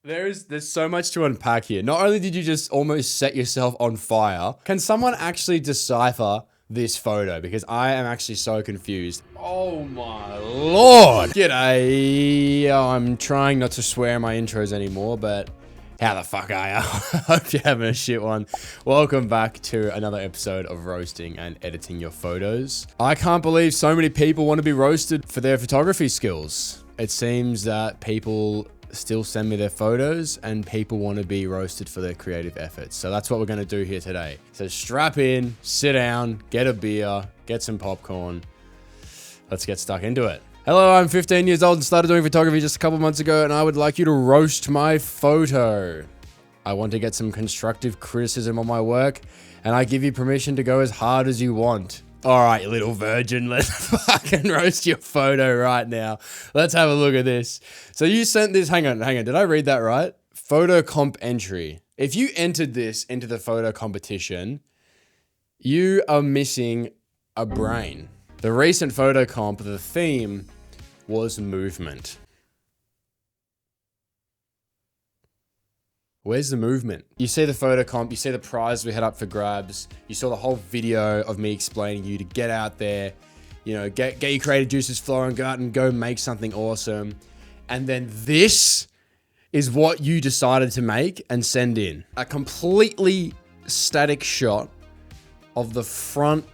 There's so much to unpack here. Not only did you just almost set yourself on fire, can someone actually decipher this photo? Because I am actually so confused. Oh my lord. G'day. I'm trying not to swear in my intros anymore, but how the fuck are ya? Hope you're having a shit one. Welcome back to another episode of roasting and editing your photos. I can't believe so many people want to be roasted for their photography skills. It seems that people still send me their photos and people want to be roasted for their creative efforts. So that's what we're going to do here today. So strap in, sit down, get a beer, get some popcorn. Let's get stuck into it. Hello, I'm 15 years old and started doing photography just a couple months ago, and I would like you to roast my photo. I want to get some constructive criticism on my work, and I give you permission to go as hard as you want. All right, you little virgin, let's fucking roast your photo right now. Let's have a look at this. So you sent this, hang on, did I read that right? Photo comp entry. If you entered this into the photo competition, you are missing a brain. The recent photo comp, the theme was movement. Where's the movement? You see the photo comp, you see the prize we had up for grabs, you saw the whole video of me explaining you to get out there, you know, get your creative juices flowing, go out and go make something awesome. And then this is what you decided to make and send in. A completely static shot of the front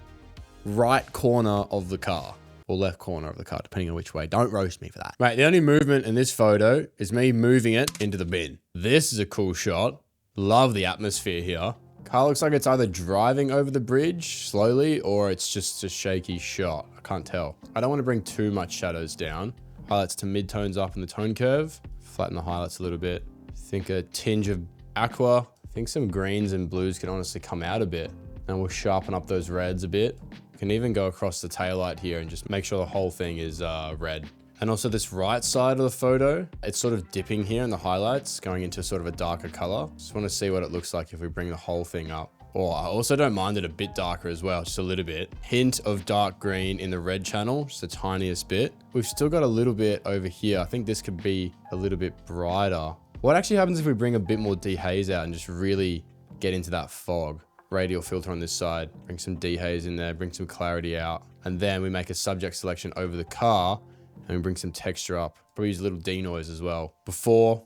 right corner of the car. Or left corner of the car, depending on which way. Don't roast me for that. Right, the only movement in this photo is me moving it into the bin. This is a cool shot. Love the atmosphere here. Car looks like it's either driving over the bridge slowly or it's just a shaky shot. I can't tell. I don't want to bring too much shadows down. Highlights to mid-tones up in the tone curve. Flatten the highlights a little bit. Think a tinge of aqua. I think some greens and blues can honestly come out a bit. And we'll sharpen up those reds a bit. Can even go across the taillight here and just make sure the whole thing is red. And also this right side of the photo, it's sort of dipping here in the highlights, going into sort of a darker color. Just want to see what it looks like if we bring the whole thing up. Or I also don't mind it a bit darker as well, just a little bit. Hint of dark green in the red channel, just the tiniest bit. We've still got a little bit over here. I think this could be a little bit brighter. What actually happens if we bring a bit more dehaze out and just really get into that fog? Radial filter on this side, bring some dehaze in there, bring some clarity out. And then we make a subject selection over the car and we bring some texture up. Probably use a little denoise as well. Before,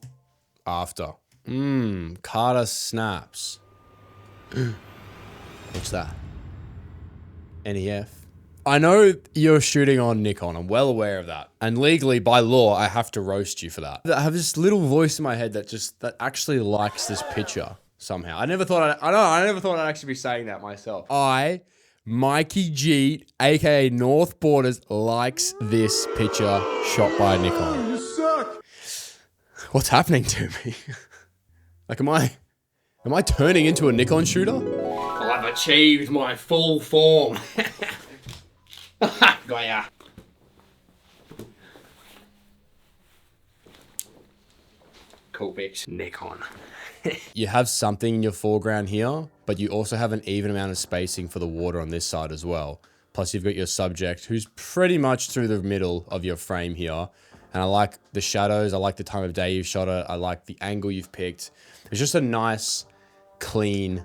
after. Carter snaps. What's that? NEF. I know you're shooting on Nikon. I'm well aware of that. And legally, by law, I have to roast you for that. I have this little voice in my head that actually likes this picture. Somehow. I never thought I'd actually be saying that myself. Mikey G, aka North Borders, likes this picture shot by Nikon. You suck. What's happening to me? Like, am I turning into a Nikon shooter? I've achieved my full form. Got ya. Cool pics. Nikon. You have something in your foreground here, but you also have an even amount of spacing for the water on this side as well. Plus you've got your subject who's pretty much through the middle of your frame here. And I like the shadows. I like the time of day you've shot it. I like the angle you've picked. It's just a nice, clean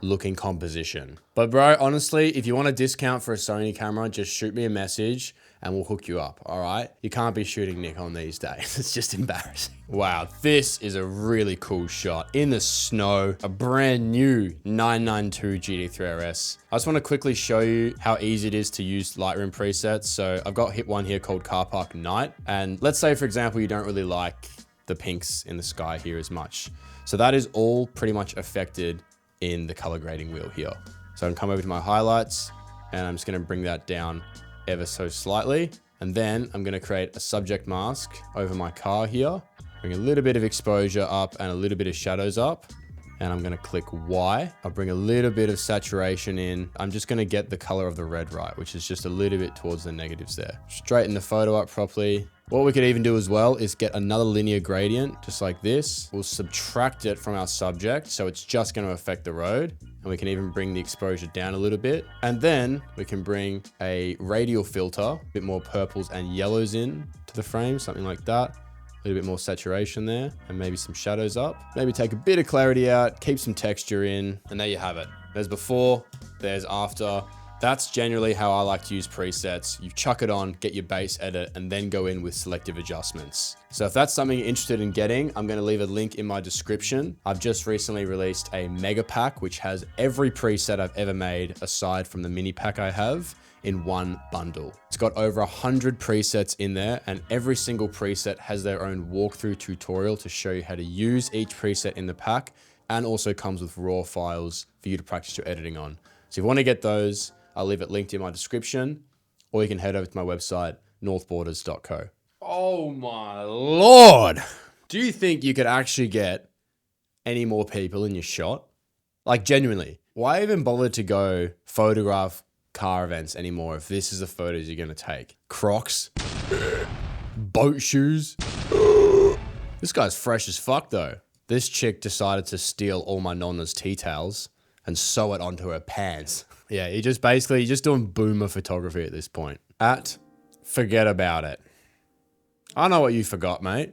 looking composition. But bro, honestly, if you want a discount for a Sony camera, just shoot me a message and we'll hook you up, all right? You can't be shooting Nikon these days. It's just embarrassing. Wow, this is a really cool shot. In the snow, a brand new 992 GT3 RS. I just wanna quickly show you how easy it is to use Lightroom presets. So I've got one here called Car Park Night. And let's say, for example, you don't really like the pinks in the sky here as much. So that is all pretty much affected in the color grading wheel here. So I can come over to my highlights and I'm just gonna bring that down ever so slightly. And then I'm gonna create a subject mask over my car here. Bring a little bit of exposure up and a little bit of shadows up. And I'm gonna click Y. I'll bring a little bit of saturation in. I'm just gonna get the color of the red right, which is just a little bit towards the negatives there. Straighten the photo up properly. What we could even do as well is get another linear gradient, just like this. We'll subtract it from our subject, so it's just going to affect the road. And we can even bring the exposure down a little bit. And then we can bring a radial filter, a bit more purples and yellows in to the frame, something like that. A little bit more saturation there, and maybe some shadows up. Maybe take a bit of clarity out, keep some texture in, and there you have it. There's before, there's after. That's generally how I like to use presets. You chuck it on, get your base edit, and then go in with selective adjustments. So if that's something you're interested in getting, I'm gonna leave a link in my description. I've just recently released a mega pack, which has every preset I've ever made, aside from the mini pack I have, in one bundle. It's got over 100 presets in there, and every single preset has their own walkthrough tutorial to show you how to use each preset in the pack, and also comes with raw files for you to practice your editing on. So if you wanna get those, I'll leave it linked in my description, or you can head over to my website, northborders.co. Oh my Lord. Do you think you could actually get any more people in your shot? Like genuinely, why even bother to go photograph car events anymore if this is the photos you're gonna take? Crocs, boat shoes. This guy's fresh as fuck though. This chick decided to steal all my nonna's tea towels and sew it onto her pants. Yeah, you're just doing boomer photography at this point. Forget about it. I know what you forgot, mate.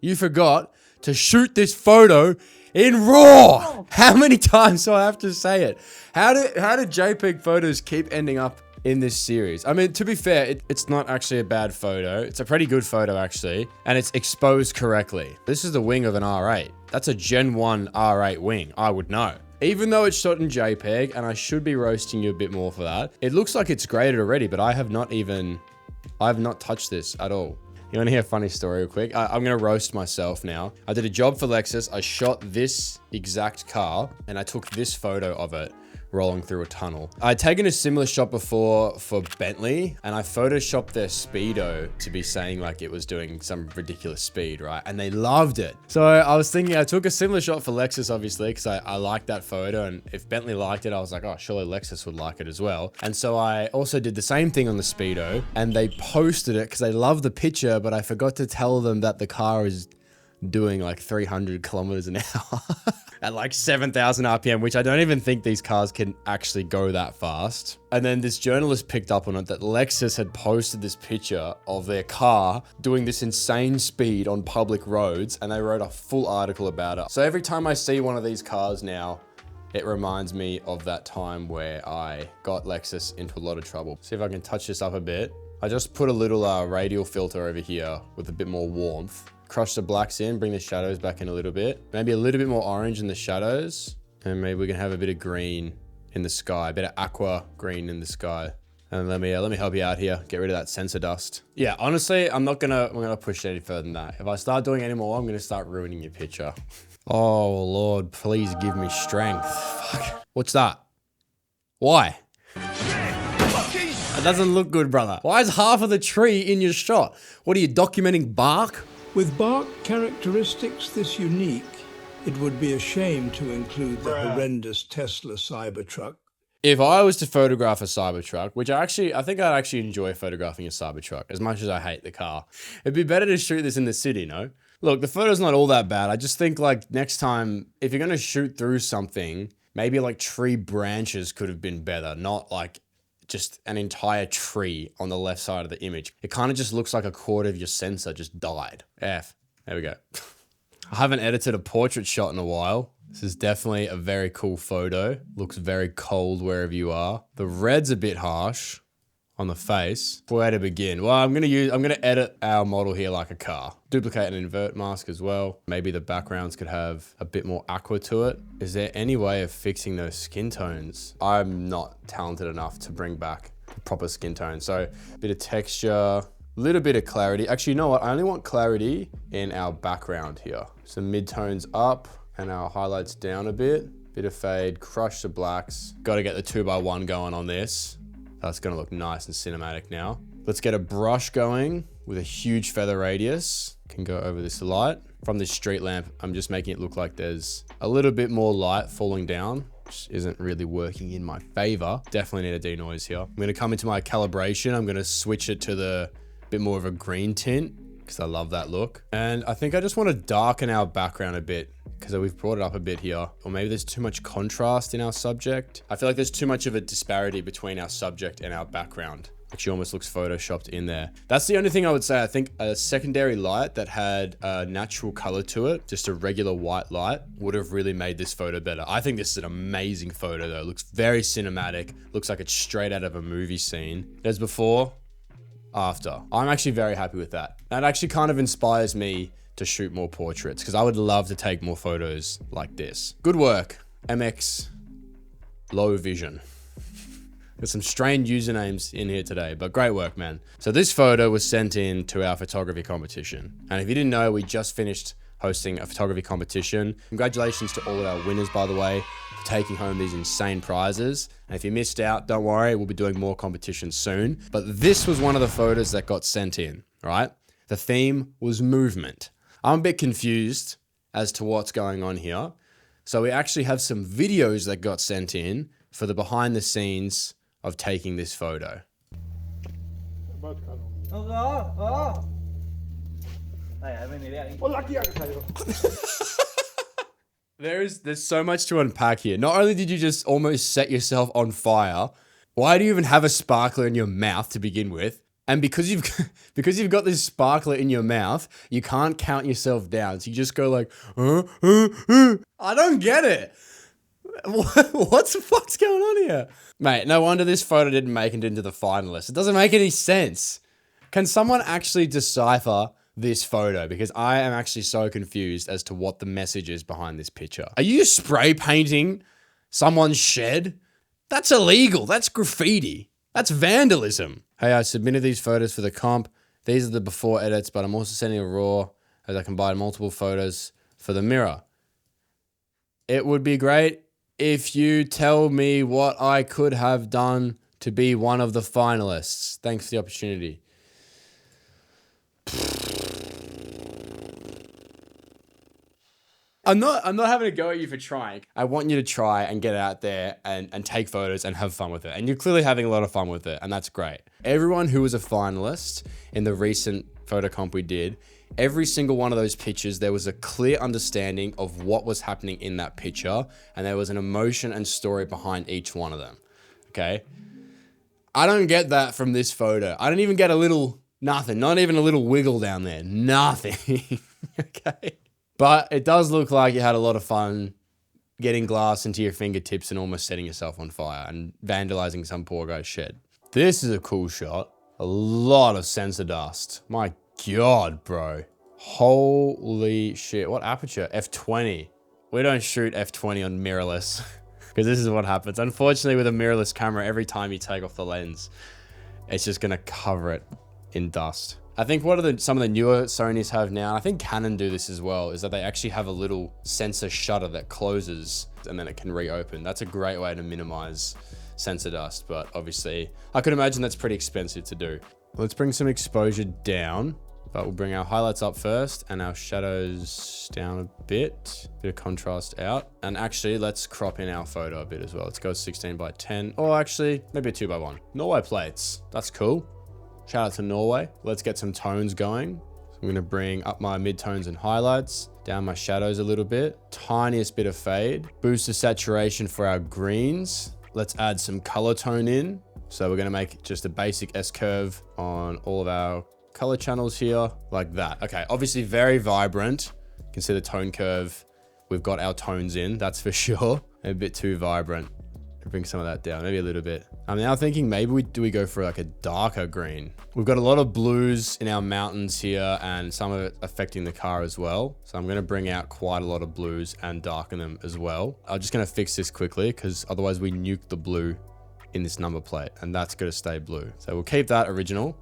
You forgot to shoot this photo in RAW. How many times do I have to say it? How do JPEG photos keep ending up in this series? I mean, to be fair, it's not actually a bad photo. It's a pretty good photo actually, and it's exposed correctly. This is the wing of an R8. That's a Gen 1 R8 wing, I would know. Even though it's shot in JPEG, and I should be roasting you a bit more for that, it looks like it's graded already, but I have not touched this at all. You wanna hear a funny story real quick? I'm gonna roast myself now. I did a job for Lexus. I shot this exact car, and I took this photo of it rolling through a tunnel. I'd taken a similar shot before for Bentley, and I photoshopped their speedo to be saying like it was doing some ridiculous speed, right? And they loved it. So I was thinking, I took a similar shot for Lexus, obviously, because I liked that photo, and if Bentley liked it, I was like, oh, surely Lexus would like it as well. And so I also did the same thing on the speedo, and they posted it because they loved the picture, but I forgot to tell them that the car is doing like 300 kilometers an hour at like 7,000 RPM, which I don't even think these cars can actually go that fast. And then this journalist picked up on it that Lexus had posted this picture of their car doing this insane speed on public roads, and they wrote a full article about it. So every time I see one of these cars now, it reminds me of that time where I got Lexus into a lot of trouble. See if I can touch this up a bit. I just put a little radial filter over here with a bit more warmth. Crush the blacks in, bring the shadows back in a little bit. Maybe a little bit more orange in the shadows. And maybe we can have a bit of green in the sky, a bit of aqua green in the sky. And let me help you out here. Get rid of that sensor dust. Yeah, honestly, I'm gonna push it any further than that. If I start doing any more, I'm gonna start ruining your picture. Oh Lord, please give me strength. Fuck. What's that? Why? That doesn't look good, brother. Why is half of the tree in your shot? What are you documenting, bark? With bark characteristics this unique, it would be a shame to include the horrendous Tesla Cybertruck. If I was to photograph a Cybertruck, which I think I'd actually enjoy photographing a Cybertruck as much as I hate the car, it'd be better to shoot this in the city, no? Look, the photo's not all that bad. I just think like next time, if you're gonna shoot through something, maybe like tree branches could have been better, not like just an entire tree on the left side of the image. It kind of just looks like a quarter of your sensor just died. There we go. I haven't edited a portrait shot in a while. This is definitely a very cool photo. Looks very cold wherever you are. The red's a bit harsh on the face. Where to begin? Well, I'm gonna edit our model here like a car. Duplicate and invert mask as well. Maybe the backgrounds could have a bit more aqua to it. Is there any way of fixing those skin tones? I'm not talented enough to bring back the proper skin tone. So a bit of texture, little bit of clarity. Actually, you know what? I only want clarity in our background here. Some mid-tones up and our highlights down a bit. Bit of fade, crush the blacks. Got to get the 2x1 going on this. That's gonna look nice and cinematic now. Let's get a brush going with a huge feather radius. Can go over this light. From this street lamp, I'm just making it look like there's a little bit more light falling down, which isn't really working in my favor. Definitely need a denoise here. I'm gonna come into my calibration. I'm gonna switch it to the bit more of a green tint. because I love that look. And I think I just want to darken our background a bit because we've brought it up a bit here. Or maybe there's too much contrast in our subject. I feel like there's too much of a disparity between our subject and our background. Actually almost looks photoshopped in there. That's the only thing I would say. I think a secondary light that had a natural color to it, just a regular white light, would have really made this photo better. I think this is an amazing photo though. It looks very cinematic. Looks like it's straight out of a movie scene. There's before, after. I'm actually very happy with that. That actually kind of inspires me to shoot more portraits because I would love to take more photos like this. Good work, MX Low Vision. There's some strange usernames in here today, but great work, man. So this photo was sent in to our photography competition. And if you didn't know, we just finished hosting a photography competition. Congratulations to all of our winners, by the way, for taking home these insane prizes. And if you missed out, don't worry, we'll be doing more competitions soon. But this was one of the photos that got sent in, right? The theme was movement. I'm a bit confused as to what's going on here. So we actually have some videos that got sent in for the behind the scenes of taking this photo. There's so much to unpack here. Not only did you just almost set yourself on fire, why do you even have a sparkler in your mouth to begin with? And because you've got this sparkler in your mouth, you can't count yourself down. So you just go like, I don't get it. What the fuck's going on here? Mate, no wonder this photo didn't make it into the finalists. It doesn't make any sense. Can someone actually decipher this photo? Because I am actually so confused as to what the message is behind this picture. Are you spray painting someone's shed? That's illegal. That's graffiti. That's vandalism. Hey, I submitted these photos for the comp. These are the before edits, but I'm also sending a raw as I combine multiple photos for the mirror. It would be great if you tell me what I could have done to be one of the finalists. Thanks for the opportunity. I'm not having a go at you for trying. I want you to try and get out there and take photos and have fun with it. And you're clearly having a lot of fun with it, and that's great. Everyone who was a finalist in the recent photo comp we did, every single one of those pictures, there was a clear understanding of what was happening in that picture, and there was an emotion and story behind each one of them, okay? I don't get that from this photo. I don't even get a little, nothing, not even a little wiggle down there, nothing, okay? But it does look like you had a lot of fun getting glass into your fingertips and almost setting yourself on fire and vandalizing some poor guy's shed. This is a cool shot. A lot of sensor dust. My God, bro. Holy shit. What aperture? F20. We don't shoot F20 on mirrorless because this is what happens. Unfortunately, with a mirrorless camera, every time you take off the lens, it's just going to cover it in dust. I think some of the newer Sonys have now, and I think Canon do this as well, is that they actually have a little sensor shutter that closes and then it can reopen. That's a great way to minimize sensor dust, but obviously I could imagine that's pretty expensive to do. Let's bring some exposure down, but we'll bring our highlights up first and our shadows down a bit of contrast out. And actually let's crop in our photo a bit as well. Let's go 16:10, or actually maybe a 2:1. Norway plates, that's cool. Shout out to Norway. Let's get some tones going. So I'm gonna bring up my midtones and highlights, down my shadows a little bit, tiniest bit of fade, boost the saturation for our greens. Let's add some color tone in. So we're gonna make just a basic S-curve on all of our color channels here, like that. Okay, obviously very vibrant. You can see the tone curve. We've got our tones in, that's for sure. A bit too vibrant. Bring some of that down, maybe a little bit. I'm now thinking maybe we go for like a darker green. We've got a lot of blues in our mountains here and some of it affecting the car as well. So I'm gonna bring out quite a lot of blues and darken them as well. I'm just gonna fix this quickly because otherwise we nuke the blue in this number plate and that's gonna stay blue. So we'll keep that original.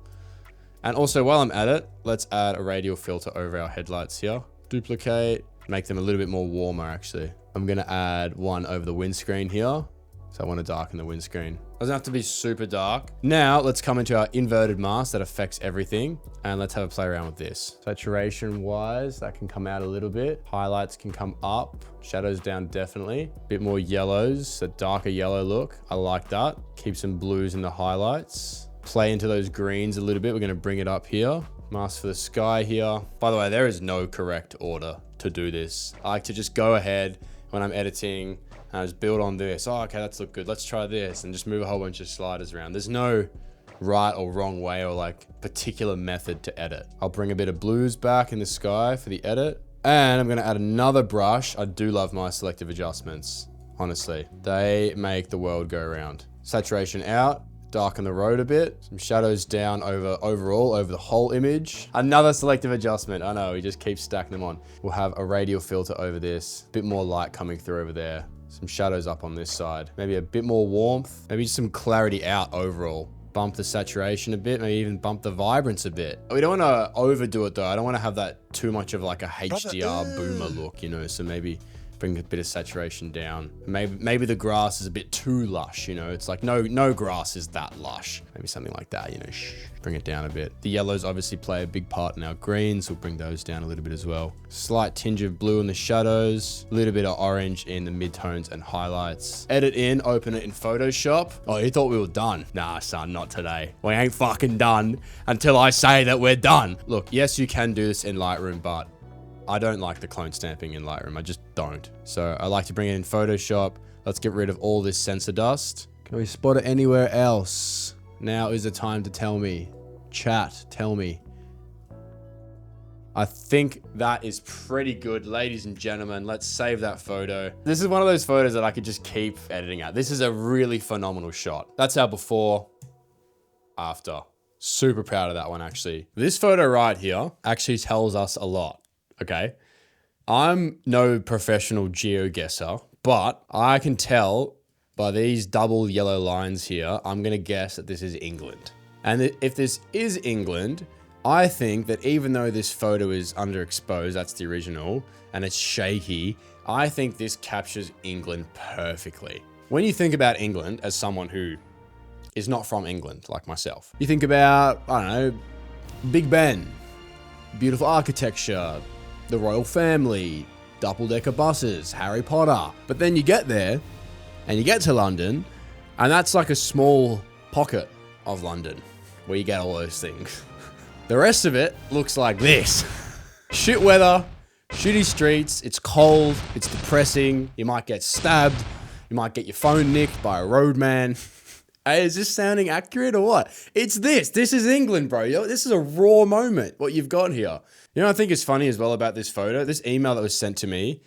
And also while I'm at it, let's add a radial filter over our headlights here. Duplicate, make them a little bit more warmer actually. I'm gonna add one over the windscreen here. So I want to darken the windscreen. Doesn't have to be super dark. Now let's come into our inverted mask that affects everything. And let's have a play around with this. Saturation wise, that can come out a little bit. Highlights can come up, shadows down definitely. A bit more yellows, a darker yellow look. I like that. Keep some blues in the highlights. Play into those greens a little bit. We're going to bring it up here. Mask for the sky here. By the way, there is no correct order to do this. I like to just go ahead when I'm editing and I just build on this. Oh, okay, that's look good. Let's try this and just move a whole bunch of sliders around. There's no right or wrong way or like particular method to edit. I'll bring a bit of blues back in the sky for the edit. And I'm gonna add another brush. I do love my selective adjustments, honestly. They make the world go round. Saturation out, darken the road a bit. Some shadows down overall over the whole image. Another selective adjustment. I know, we just keep stacking them on. We'll have a radial filter over this. A bit more light coming through over there. Some shadows up on this side. Maybe a bit more warmth. Maybe just some clarity out overall. Bump the saturation a bit, maybe even bump the vibrance a bit. We don't want to overdo it though. I don't want to have that too much of like a HDR boomer look, you know, so maybe bring a bit of saturation down. Maybe the grass is a bit too lush, you know, it's like no grass is that lush. Maybe something like that, you know, bring it down a bit. The yellows obviously play a big part in our greens. We'll bring those down a little bit as well. Slight tinge of blue in the shadows, a little bit of orange in the midtones and highlights. Edit in, open it in Photoshop. Oh, you thought we were done? Nah, son, not today. We ain't fucking done until I say that we're done. Look, yes, you can do this in Lightroom, but I don't like the clone stamping in Lightroom. I just don't. So I like to bring it in Photoshop. Let's get rid of all this sensor dust. Can we spot it anywhere else? Now is the time to tell me. Chat, tell me. I think that is pretty good, ladies and gentlemen. Let's save that photo. This is one of those photos that I could just keep editing at. This is a really phenomenal shot. That's our before, after. Super proud of that one, actually. This photo right here actually tells us a lot. Okay, I'm no professional geoguesser, but I can tell by these double yellow lines here, I'm gonna guess that this is England. And if this is England, I think that even though this photo is underexposed, that's the original, and it's shaky, I think this captures England perfectly. When you think about England as someone who is not from England, like myself, you think about, I don't know, Big Ben, beautiful architecture, the royal family, double-decker buses, Harry Potter. But then you get there and you get to London and that's like a small pocket of London where you get all those things. The rest of it looks like this. Shit weather, shitty streets, it's cold, it's depressing, you might get stabbed, you might get your phone nicked by a roadman. Hey, is this sounding accurate or what? It's this. This is England, bro. This is a raw moment, what you've got here. You know, I think it's funny as well about this photo. This email that was sent to me,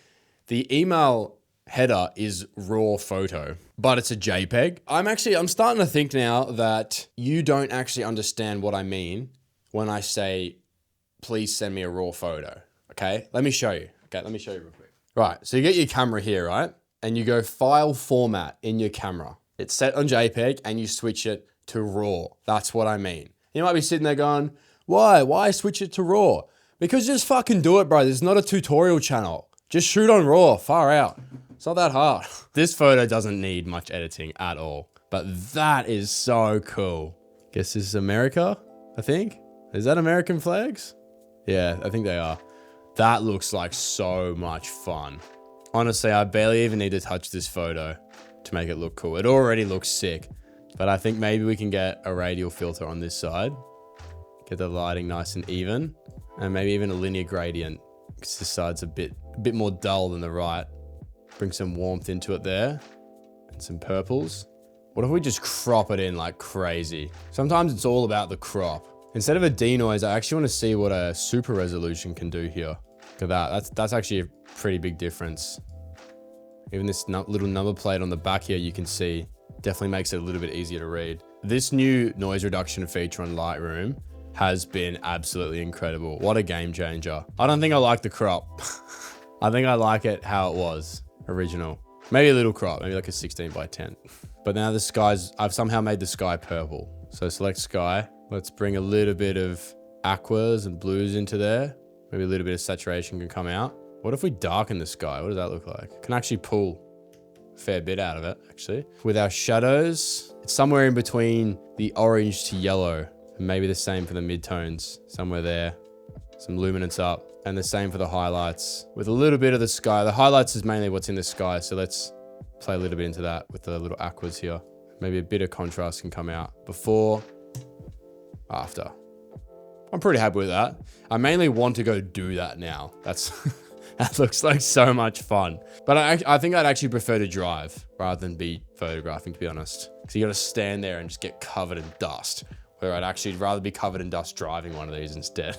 the email header is raw photo, but it's a JPEG. I'm starting to think now that you don't actually understand what I mean when I say, please send me a raw photo. Okay, let me show you. Okay, let me show you real quick. Right, so you get your camera here, right? And you go file format in your camera. It's set on JPEG and you switch it to RAW. That's what I mean. You might be sitting there going, why? Why switch it to RAW? Because just fucking do it, bro. This is not a tutorial channel. Just shoot on RAW, far out. It's not that hard. This photo doesn't need much editing at all, but that is so cool. Guess this is America, I think. Is that American flags? Yeah, I think they are. That looks like so much fun. Honestly, I barely even need to touch this photo to make it look cool. It already looks sick, but I think maybe we can get a radial filter on this side, get the lighting nice and even, and maybe even a linear gradient because this side's a bit more dull than the right. Bring some warmth into it there and some purples. What if we just crop it in like crazy? Sometimes it's all about the crop. Instead of a denoise, I actually want to see what a super resolution can do here. Look at that. That's actually a pretty big difference. Even this little number plate on the back here, you can see, definitely makes it a little bit easier to read. This new noise reduction feature on Lightroom has been absolutely incredible. What a game changer. I don't think I like the crop. I think I like it how it was, original. Maybe a little crop, maybe like a 16 by 10. But now the skies, I've somehow made the sky purple. So select sky. Let's bring a little bit of aquas and blues into there. Maybe a little bit of saturation can come out. What if we darken the sky? What does that look like? Can actually pull a fair bit out of it, actually. With our shadows, it's somewhere in between the orange to yellow. And maybe the same for the midtones, somewhere there. Some luminance up. And the same for the highlights. With a little bit of the sky. The highlights is mainly what's in the sky, so let's play a little bit into that with the little aquas here. Maybe a bit of contrast can come out. Before, after. I'm pretty happy with that. I mainly want to go do that now. That looks like so much fun. But I think I'd actually prefer to drive rather than be photographing, to be honest. Because you got to stand there and just get covered in dust. Where I'd actually rather be covered in dust driving one of these instead.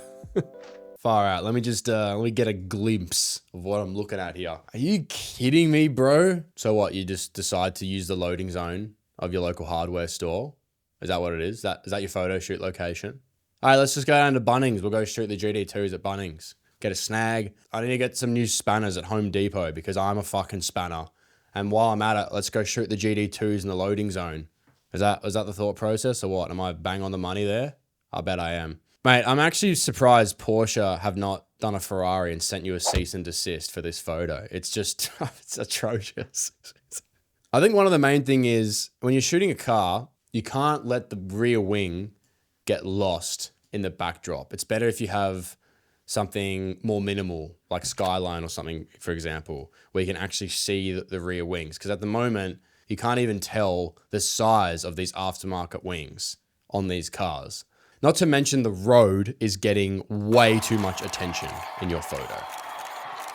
Far out. Let me just let me get a glimpse of what I'm looking at here. Are you kidding me, bro? So what? You just decide to use the loading zone of your local hardware store? Is that what it is? Is that your photo shoot location? All right, let's just go down to Bunnings. We'll go shoot the GD2s at Bunnings. Get a snag. I need to get some new spanners at Home Depot because I'm a fucking spanner. And while I'm at it, let's go shoot the GD2s in the loading zone. Is that the thought process or what? Am I bang on the money there? I bet I am. Mate, I'm actually surprised Porsche have not done a Ferrari and sent you a cease and desist for this photo. It's just, it's atrocious. I think one of the main thing is when you're shooting a car, you can't let the rear wing get lost in the backdrop. It's better if you have something more minimal, like skyline or something, for example, where you can actually see the rear wings. Because at the moment, you can't even tell the size of these aftermarket wings on these cars. Not to mention the road is getting way too much attention in your photo.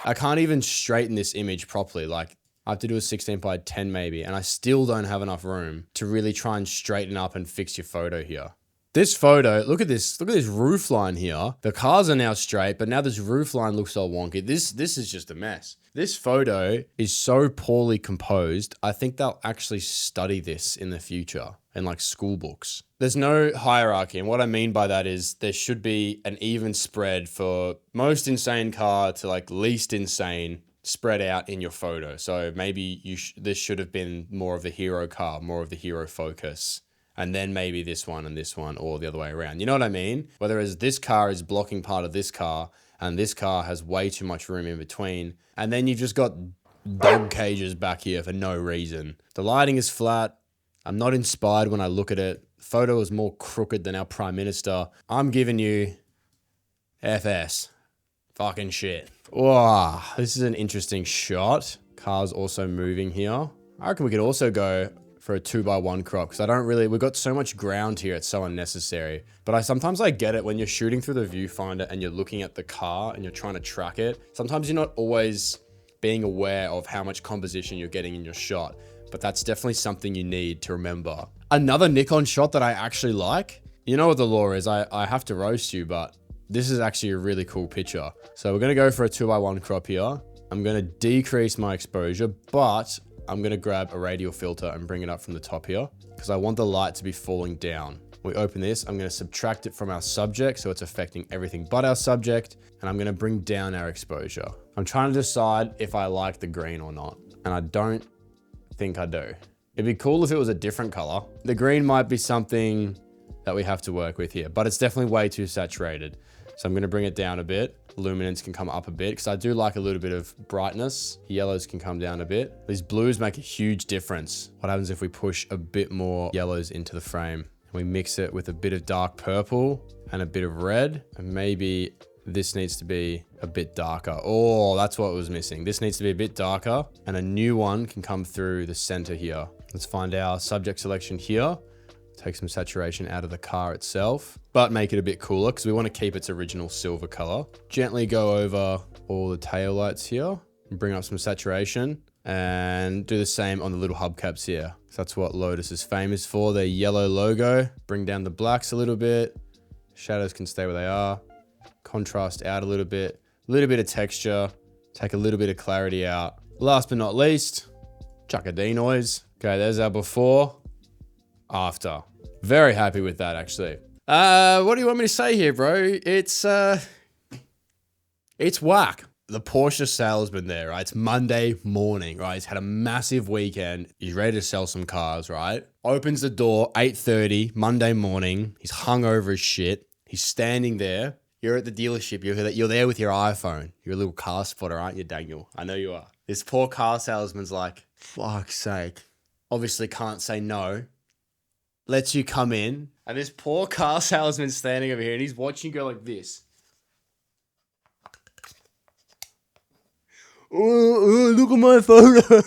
I can't even straighten this image properly. Like I have to do a 16 by 10 maybe, and I still don't have enough room to really try and straighten up and fix your photo here. This photo, look at this roof line here. The cars are now straight, but now this roof line looks all wonky. This is just a mess. This photo is so poorly composed. I think they'll actually study this in the future in like school books. There's no hierarchy. And what I mean by that is there should be an even spread for most insane car to like least insane spread out in your photo. So maybe this should have been more of the hero car, more of the hero focus. And then maybe this one and this one, or the other way around. You know what I mean? Whereas this car is blocking part of this car, and this car has way too much room in between. And then you've just got dog cages back here for no reason. The lighting is flat. I'm not inspired when I look at it. The photo is more crooked than our Prime Minister. I'm giving you FS. Fucking shit. Wow, this is an interesting shot. Car's also moving here. I reckon we could also go for a 2x1 crop because we've got so much ground here, it's so unnecessary. But sometimes I get it when you're shooting through the viewfinder and you're looking at the car and you're trying to track it. Sometimes you're not always being aware of how much composition you're getting in your shot, but that's definitely something you need to remember. Another Nikon shot that I actually like, you know what the law is, I have to roast you, but this is actually a really cool picture. So we're gonna go for a 2x1 crop here. I'm gonna decrease my exposure, but I'm gonna grab a radial filter and bring it up from the top here because I want the light to be falling down. We open this, I'm gonna subtract it from our subject so it's affecting everything but our subject, and I'm gonna bring down our exposure. I'm trying to decide if I like the green or not, and I don't think I do. It'd be cool if it was a different color. The green might be something that we have to work with here, but it's definitely way too saturated. So I'm gonna bring it down a bit. Luminance can come up a bit because I do like a little bit of brightness. Yellows can come down a bit. These blues make a huge difference. What happens if we push a bit more yellows into the frame? We mix it with a bit of dark purple and a bit of red, and maybe this needs to be a bit darker. Oh, that's what was missing. This needs to be a bit darker, and a new one can come through the center here. Let's find our subject selection here. Take some saturation out of the car itself, but make it a bit cooler because we want to keep its original silver color. Gently go over all the tail lights here and bring up some saturation, and do the same on the little hubcaps here. So that's what Lotus is famous for, their yellow logo. Bring down the blacks a little bit. Shadows can stay where they are. Contrast out a little bit of texture, take a little bit of clarity out. Last but not least, chuck a denoise. Okay, there's our before. After. Very happy with that, actually. What do you want me to say here, bro? It's whack. The Porsche salesman there, right? It's Monday morning, right? He's had a massive weekend. He's ready to sell some cars, right? Opens the door, 8:30, Monday morning. He's hungover as shit. He's standing there. You're at the dealership. You're there with your iPhone. You're a little car spotter, aren't you, Daniel? I know you are. This poor car salesman's like, fuck's sake. Obviously can't say no. Lets you come in, and this poor car salesman's standing over here, and he's watching you go like this. Oh, look at my photo.